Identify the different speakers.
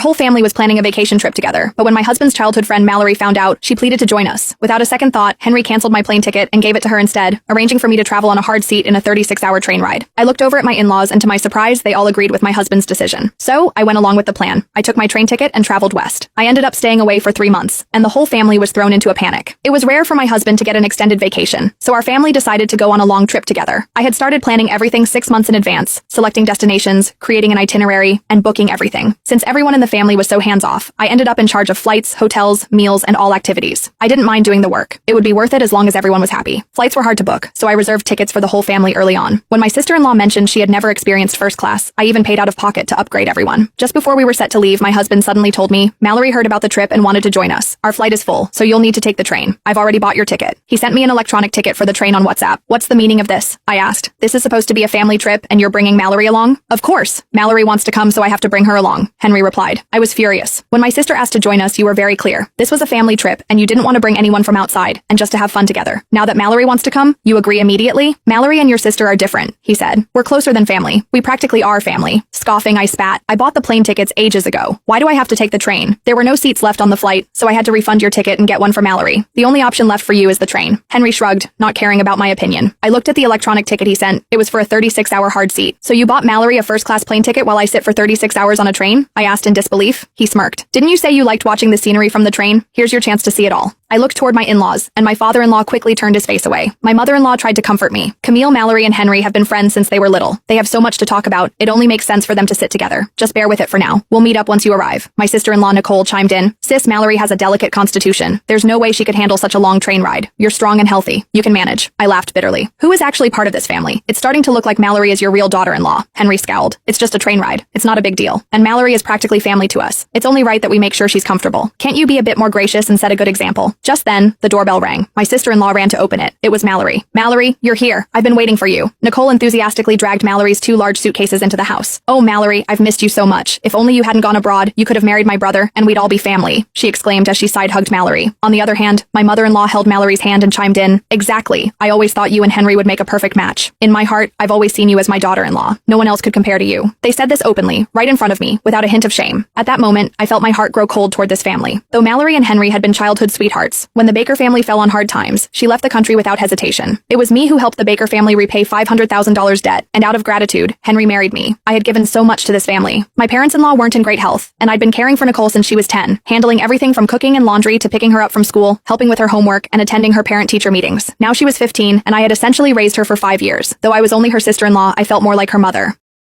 Speaker 1: Our whole family was planning a vacation trip together, but when my husband's childhood friend Mallory found out, she pleaded to join us. Without a second thought, Henry canceled my plane ticket and gave it to her instead, arranging for me to travel on a hard seat in a 36-hour train ride. I looked over at my in-laws, and to my surprise, they all agreed with my husband's decision. So, I went along with the plan. I took my train ticket and traveled west. I ended up staying away for 3 months, and the whole family was thrown into a panic. It was rare for my husband to get an extended vacation, so our family decided to go on a long trip together. I had started planning everything 6 months in advance, selecting destinations, creating an itinerary, and booking everything. Since everyone in the family was so hands-off, I ended up in charge of flights, hotels, meals, and all activities. I didn't mind doing the work. It would be worth it as long as everyone was happy. Flights were hard to book, so I reserved tickets for the whole family early on. When my sister-in-law mentioned she had never experienced first class, I even paid out of pocket to upgrade everyone. Just before we were set to leave, my husband suddenly told me, "Mallory heard about the trip and wanted to join us. Our flight is full, so you'll need to take the train. I've already bought your ticket." He sent me an electronic ticket for the train on WhatsApp. "What's the meaning of this?" I asked. "This is supposed to be a family trip, and you're bringing Mallory along?" "Of course. Mallory wants to come, so I have to bring her along," Henry replied. I was furious. "When my sister asked to join us, you were very clear. This was a family trip, and you didn't want to bring anyone from outside, and just to have fun together. Now that Mallory wants to come, you agree immediately?" "Mallory and your sister are different," he said. "We're closer than family. We practically are family." Scoffing, I spat. "I bought the plane tickets ages ago. Why do I have to take the train? There were no seats left on the flight, so I had to refund your ticket and get one for Mallory. The only option left for you is the train." Henry shrugged, not caring about my opinion. I looked at the electronic ticket he sent. It was for a 36-hour hard seat. "So you bought Mallory a first-class plane ticket while I sit for 36 hours on a train?" I asked in disbelief. He smirked. "Didn't you say you liked watching the scenery from the train? Here's your chance to see it all." I looked toward my in-laws, and my father-in-law quickly turned his face away. My mother-in-law tried to comfort me. "Camille, Mallory, and Henry have been friends since they were little. They have so much to talk about. It only makes sense for them to sit together. Just bear with it for now. We'll meet up once you arrive." My sister-in-law Nicole chimed in. "Sis, Mallory has a delicate constitution. There's no way she could handle such a long train ride. You're strong and healthy. You can manage." I laughed bitterly. "Who is actually part of this family? It's starting to look like Mallory is your real daughter-in-law." Henry scowled. "It's just a train ride. It's not a big deal. And Mallory is practically family to us. It's only right that we make sure she's comfortable. Can't you be a bit more gracious and set a good example?" Just then, the doorbell rang. My sister-in-law ran to open it. It was Mallory. "Mallory, you're here. I've been waiting for you." Nicole enthusiastically dragged Mallory's 2 large suitcases into the house. "Oh, Mallory, I've missed you so much. If only you hadn't gone abroad, you could have married my brother, and we'd all be family," she exclaimed as she side-hugged Mallory. On the other hand, my mother-in-law held Mallory's hand and chimed in, "Exactly. I always thought you and Henry would make a perfect match. In my heart, I've always seen you as my daughter-in-law. No one else could compare to you." They said this openly, right in front of me, without a hint of shame. At that moment, I felt my heart grow cold toward this family. Though Mallory and Henry had been childhood sweethearts, when the Baker family fell on hard times, she left the country without hesitation. It was me who helped the Baker family repay $500,000 debt, and out of gratitude, Henry married me. I had given so much to this family. My parents-in-law weren't in great health, and I'd been caring for Nicole since she was 10, handling everything from cooking and laundry to picking her up from school, helping with her homework, and attending her parent-teacher meetings. Now she was 15, and I had essentially raised her for 5 years. Though I was only her sister-in-law, I felt more like her mother.